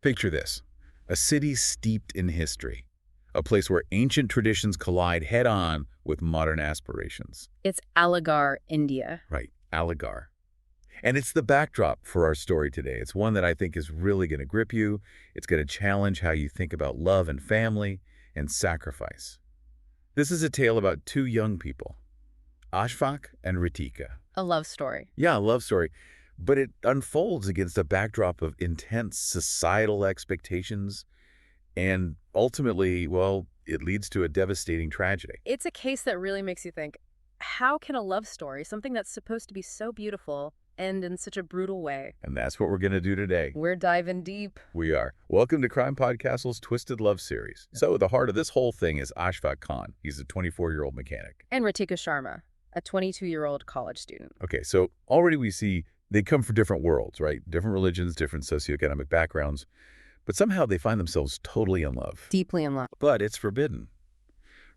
Picture this, a city steeped in history, a place where ancient traditions collide head-on with modern aspirations. It's Aligarh, India. Right, Aligarh. And it's the backdrop for our story today. It's one that I think is really going to grip you. It's going to challenge how you think about love and family and sacrifice. This is a tale about two young people, Ashfaq and Ritika. A love story. Yeah, a love story. But it unfolds against a backdrop of intense societal expectations, and ultimately, well, it leads to a devastating tragedy. It's a case that really makes you think, how can a love story, something that's supposed to be so beautiful, end in such a brutal way? And that's what we're going to do today. We're diving deep. We are. Welcome to Crime Podcastle's Twisted Love series. So the heart of this whole thing is Ashfaq Khan. He's a 24-year-old mechanic. And Ritika Sharma, a 22-year-old college student. Okay, so already we see they come from different worlds, right? Different religions, different socioeconomic backgrounds, but somehow they find themselves totally in love. Deeply in love. But it's forbidden.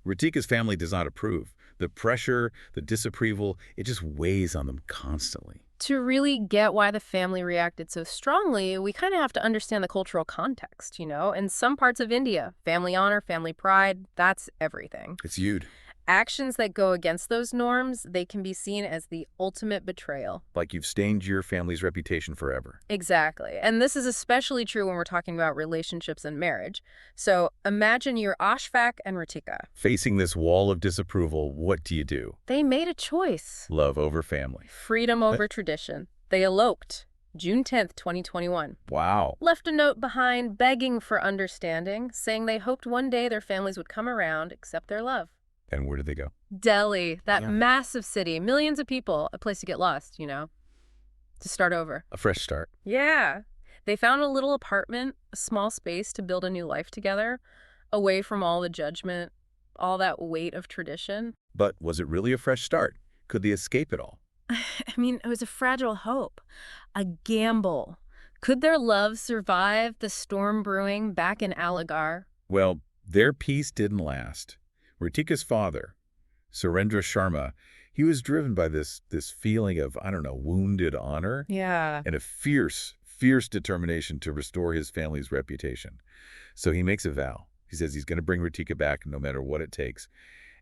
Ritika's family does not approve. The pressure, the disapproval, it just weighs on them constantly. To really get why the family reacted so strongly, we kind of have to understand the cultural context, you know? In some parts of India, family honor, family pride, that's everything. It's huge. Actions that go against those norms, they can be seen as the ultimate betrayal. Like you've stained your family's reputation forever. Exactly. And this is especially true when we're talking about relationships and marriage. So imagine you're Ashfaq and Ritika. Facing this wall of disapproval, what do you do? They made a choice. Love over family. Freedom over tradition. They eloped. June 10th, 2021. Wow. Left a note behind begging for understanding, saying they hoped one day their families would come around, accept their love. And where did they go? Delhi, that Yeah. massive city, millions of people, a place to get lost, you know, to start over. A fresh start. Yeah. They found a little apartment, a small space to build a new life together, away from all the judgment, all that weight of tradition. But was it really a fresh start? Could they escape it all? I mean, it was a fragile hope, a gamble. Could their love survive the storm brewing back in Aligarh? Well, their peace didn't last. Ritika's father, Surendra Sharma, he was driven by this feeling of, wounded honor Yeah. and a fierce determination to restore his family's reputation. So he makes a vow. He says he's going to bring Ritika back no matter what it takes.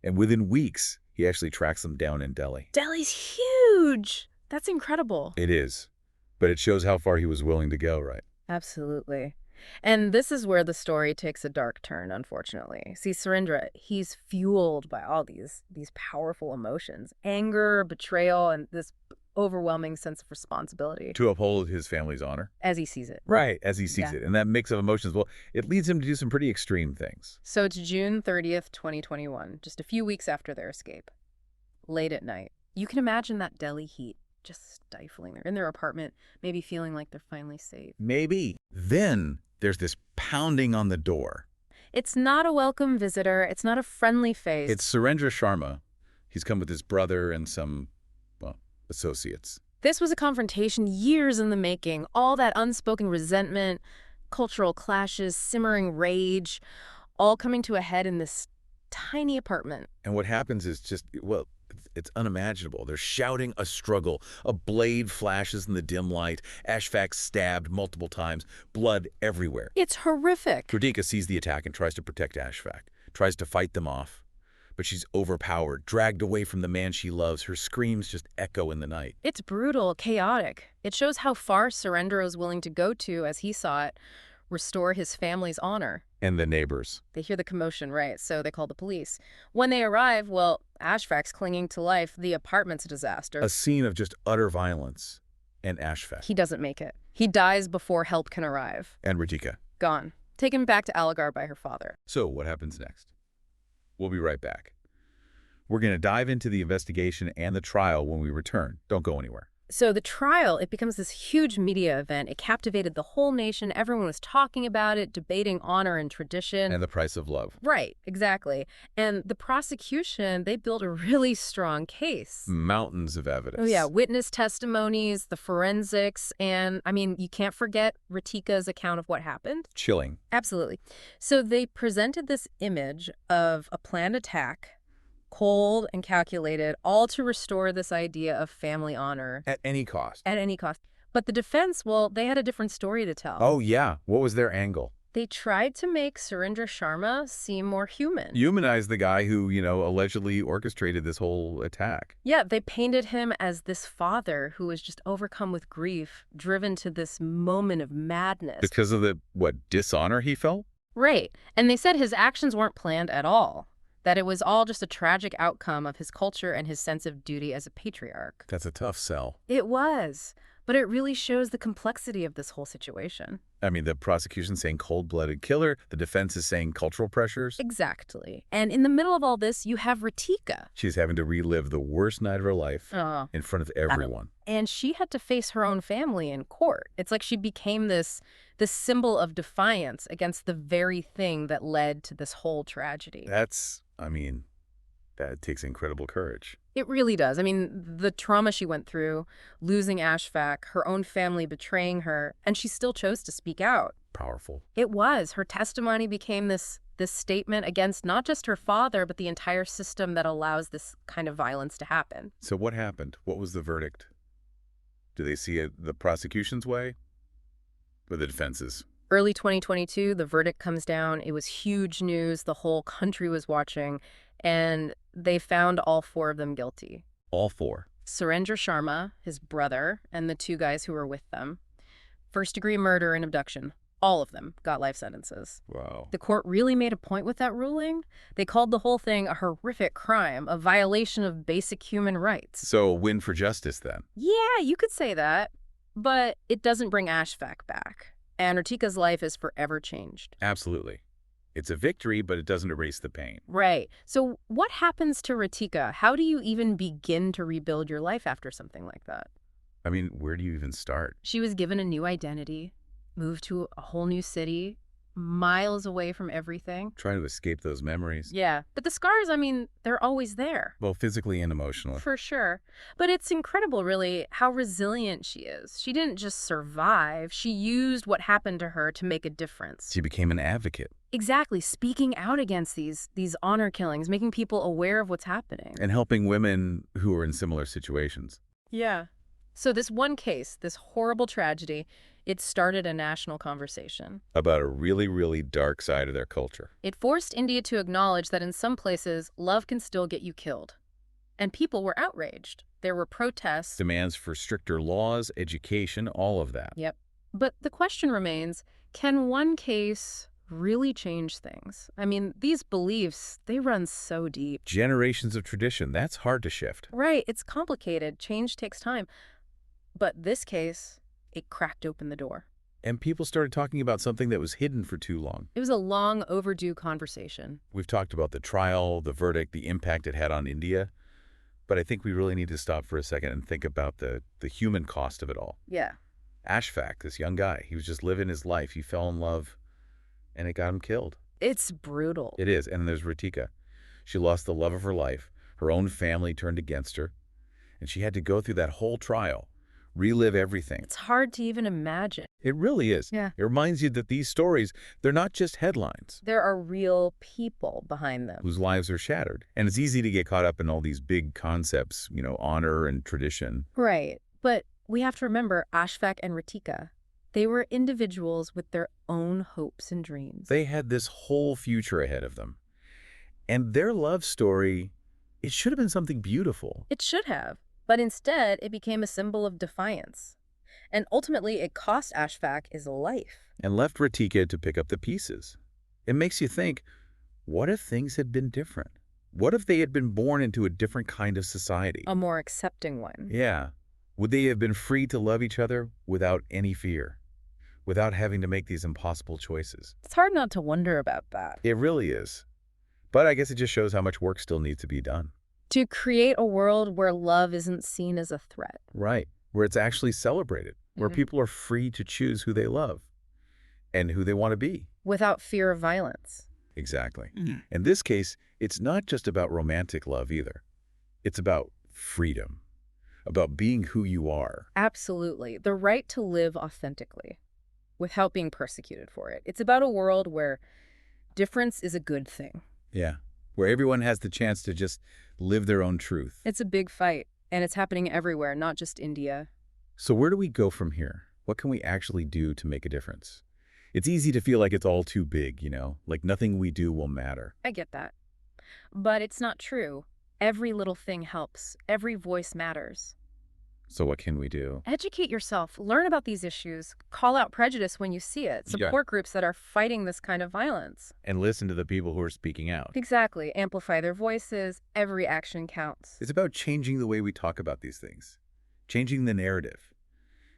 And within weeks, he actually tracks them down in Delhi. Delhi's huge. That's incredible. It is. But it shows how far he was willing to go, right? Absolutely. And this is where the story takes a dark turn, unfortunately. See, Surendra, he's fueled by all these powerful emotions, anger, betrayal, and this overwhelming sense of responsibility. To uphold his family's honor. As he sees it. Right, as he sees Yeah. it. And that mix of emotions, well, it leads him to do some pretty extreme things. So it's June 30th, 2021, just a few weeks after their escape. Late at night. You can imagine that Delhi heat just stifling. They're in their apartment, maybe feeling like they're finally safe. Maybe. Then there's this pounding on the door. It's not a welcome visitor. It's not a friendly face. It's Surendra Sharma. He's come with his brother and some, associates. This was a confrontation years in the making. All that unspoken resentment, cultural clashes, simmering rage, all coming to a head in this tiny apartment. And what happens is just, it's unimaginable. They're shouting a struggle. A blade flashes in the dim light. Ashfaq stabbed multiple times. Blood everywhere. It's horrific. Ritika sees the attack and tries to protect Ashfaq. Tries to fight them off. But she's overpowered, dragged away from the man she loves. Her screams just echo in the night. It's brutal, chaotic. It shows how far Surendra was willing to go to, as he saw it, restore his family's honor. And the neighbors. They hear the commotion, right? So they call the police. When they arrive, well, Ashfaq's clinging to life. The apartment's a disaster. A scene of just utter violence. And Ashfaq. He doesn't make it. He dies before help can arrive. And Ritika. Gone. Taken back to Aligarh by her father. So what happens next? We'll be right back. We're going to dive into the investigation and the trial when we return. Don't go anywhere. So the trial, it becomes this huge media event. It captivated the whole nation. Everyone was talking about it, debating honor and tradition. And the price of love. Right, exactly. And the prosecution, they built a really strong case. Mountains of evidence. Oh, yeah, witness testimonies, the forensics, and, you can't forget Ritika's account of what happened. Chilling. Absolutely. So they presented this image of a planned attack, cold and calculated, all to restore this idea of family honor. At any cost. At any cost. But the defense, well, they had a different story to tell. Oh, yeah. What was their angle? They tried to make Surendra Sharma seem more human. Humanize the guy who, allegedly orchestrated this whole attack. Yeah, they painted him as this father who was just overcome with grief, driven to this moment of madness. Because of the, dishonor he felt? Right. And they said his actions weren't planned at all, that it was all just a tragic outcome of his culture and his sense of duty as a patriarch. That's a tough sell. It was. But it really shows the complexity of this whole situation. I mean, the prosecution saying cold-blooded killer, the defense is saying cultural pressures. Exactly. And in the middle of all this, you have Ritika. She's having to relive the worst night of her life in front of everyone. And she had to face her own family in court. It's like she became this symbol of defiance against the very thing that led to this whole tragedy. That takes incredible courage. It really does. I mean, the trauma she went through, losing Ashfaq, her own family betraying her, and she still chose to speak out. Powerful. It was. Her testimony became this statement against not just her father, but the entire system that allows this kind of violence to happen. So what happened? What was the verdict? Do they see it the prosecution's way or the defense's? Early 2022, the verdict comes down. It was huge news. The whole country was watching, and they found all 4 of them guilty. All 4? Surendra Sharma, his brother, and the 2 guys who were with them. First-degree murder and abduction. All of them got life sentences. Wow. The court really made a point with that ruling. They called the whole thing a horrific crime, a violation of basic human rights. So a win for justice, then? Yeah, you could say that. But it doesn't bring Ashfaq back. And Ritika's life is forever changed. Absolutely. It's a victory, but it doesn't erase the pain. Right. So what happens to Ritika? How do you even begin to rebuild your life after something like that? I mean, where do you even start? She was given a new identity, moved to a whole new city, miles away from everything. Trying to escape those memories. Yeah. But the scars, they're always there. Well, physically and emotionally. For sure. But it's incredible, really, how resilient she is. She didn't just survive. She used what happened to her to make a difference. She became an advocate. Exactly. Speaking out against these honor killings, making people aware of what's happening. And helping women who are in similar situations. Yeah. So this one case, this horrible tragedy, it started a national conversation. About a really, really dark side of their culture. It forced India to acknowledge that in some places, love can still get you killed. And people were outraged. There were protests. Demands for stricter laws, education, all of that. Yep. But the question remains, can one case really change things? These beliefs, they run so deep. Generations of tradition, that's hard to shift. Right. It's complicated. Change takes time. But this case, it cracked open the door. And people started talking about something that was hidden for too long. It was a long overdue conversation. We've talked about the trial, the verdict, the impact it had on India. But I think we really need to stop for a second and think about the human cost of it all. Yeah. Ashfaq, this young guy, he was just living his life. He fell in love, and it got him killed. It's brutal. It is. And then there's Ritika. She lost the love of her life. Her own family turned against her. And she had to go through that whole trial. Relive everything. It's hard to even imagine. It really is. Yeah. It reminds you that these stories, they're not just headlines. There are real people behind them. Whose lives are shattered. And it's easy to get caught up in all these big concepts, honor and tradition. Right. But we have to remember Ashfaq and Ritika. They were individuals with their own hopes and dreams. They had this whole future ahead of them. And their love story, it should have been something beautiful. It should have. But instead, it became a symbol of defiance. And ultimately, it cost Ashfaq his life. And left Ritika to pick up the pieces. It makes you think, what if things had been different? What if they had been born into a different kind of society? A more accepting one. Yeah. Would they have been free to love each other without any fear? Without having to make these impossible choices? It's hard not to wonder about that. It really is. But I guess it just shows how much work still needs to be done. To create a world where love isn't seen as a threat. Right. Where it's actually celebrated. Where people are free to choose who they love and who they want to be. Without fear of violence. Exactly. In this case, it's not just about romantic love either. It's about freedom. About being who you are. Absolutely. The right to live authentically without being persecuted for it. It's about a world where difference is a good thing. Yeah. Where everyone has the chance to just live their own truth. It's a big fight, and it's happening everywhere, not just India. So where do we go from here? What can we actually do to make a difference? It's easy to feel like it's all too big, like nothing we do will matter. I get that. But it's not true. Every little thing helps. Every voice matters. So what can we do? Educate yourself. Learn about these issues. Call out prejudice when you see it. Yeah. Support groups that are fighting this kind of violence. And listen to the people who are speaking out. Exactly. Amplify their voices. Every action counts. It's about changing the way we talk about these things, changing the narrative,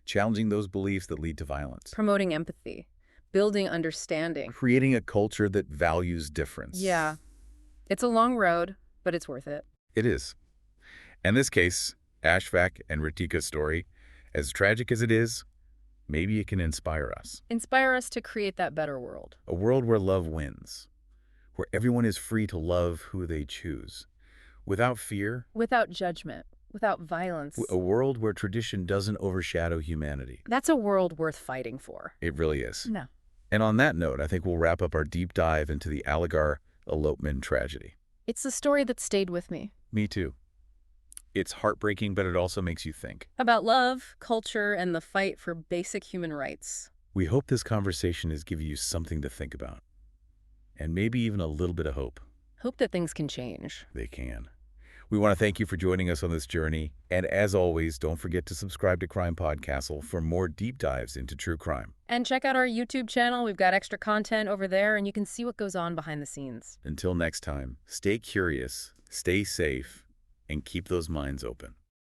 challenging those beliefs that lead to violence, Promoting empathy. Building understanding. creating a culture that values difference. Yeah. It's a long road, but it's worth it. It is. In this case, Ashfaq and Ritika's story, as tragic as it is, maybe it can inspire us. Inspire us to create that better world. A world where love wins, where everyone is free to love who they choose, without fear, Without judgment. Without violence. a world where tradition doesn't overshadow humanity. That's a world worth fighting for. It really is. No. And on that note, I think we'll wrap up our deep dive into the Aligarh elopement tragedy. It's the story that stayed with me. Me too. It's heartbreaking, but it also makes you think. About love, culture, and the fight for basic human rights. We hope this conversation has given you something to think about. And maybe even a little bit of hope. Hope that things can change. They can. We want to thank you for joining us on this journey. And as always, don't forget to subscribe to Crime Podcastle for more deep dives into true crime. And check out our YouTube channel. We've got extra content over there, and you can see what goes on behind the scenes. Until next time, stay curious, stay safe, and keep those minds open.